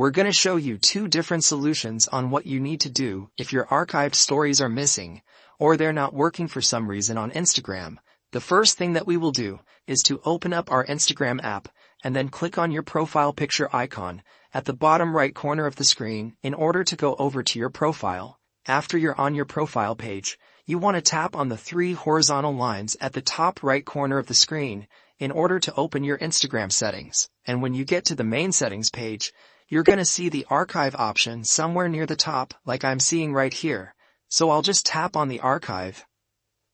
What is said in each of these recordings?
We're going to show you two different solutions on what you need to do if your archived stories are missing, or they're not working for some reason on Instagram. The first thing that we will do is to open up our Instagram app and then click on your profile picture icon at the bottom right corner of the screen in order to go over to your profile. After you're on your profile page, you want to tap on the three horizontal lines at the top right corner of the screen in order to open your Instagram settings. And when you get to the main settings page, you're going to see the archive option somewhere near the top like I'm seeing right here. So I'll just tap on the archive.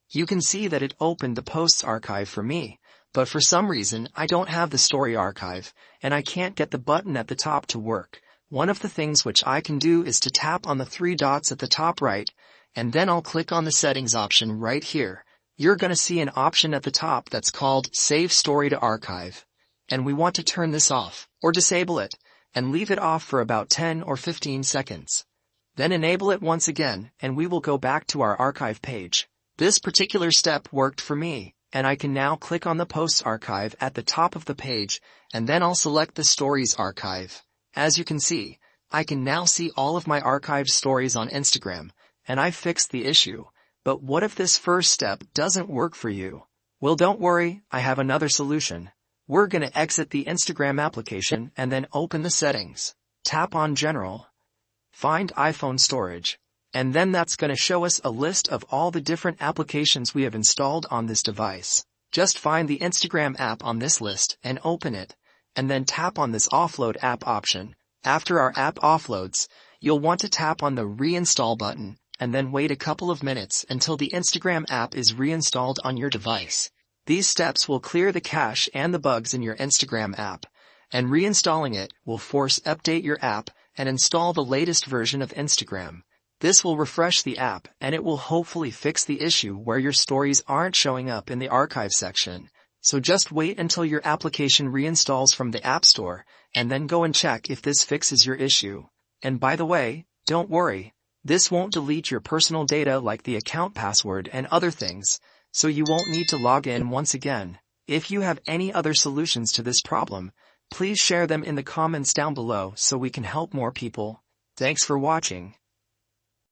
You can see that it opened the posts archive for me, but for some reason I don't have the story archive, and I can't get the button at the top to work. One of the things which I can do is to tap on the three dots at the top right, and then I'll click on the settings option right here. You're going to see an option at the top that's called Save Story to Archive. And we want to turn this off, or disable it, and leave it off for about 10 or 15 seconds. Then enable it once again, and we will go back to our archive page. This particular step worked for me, and I can now click on the Posts archive at the top of the page, and then I'll select the Stories archive. As you can see, I can now see all of my archived stories on Instagram, and I've fixed the issue. But what if this first step doesn't work for you? Well, don't worry, I have another solution. We're going to exit the Instagram application and then open the settings. Tap on General. Find iPhone Storage. And then that's going to show us a list of all the different applications we have installed on this device. Just find the Instagram app on this list and open it, and then tap on this Offload app option. After our app offloads, you'll want to tap on the Reinstall button, and then wait a couple of minutes until the Instagram app is reinstalled on your device. These steps will clear the cache and the bugs in your Instagram app, and reinstalling it will force update your app and install the latest version of Instagram. This will refresh the app, and it will hopefully fix the issue where your stories aren't showing up in the archive section. So just wait until your application reinstalls from the App Store, and then go and check if this fixes your issue. And by the way, don't worry, this won't delete your personal data like the account password and other things, so you won't need to log in once again. If you have any other solutions to this problem, please share them in the comments down below so we can help more people. Thanks for watching.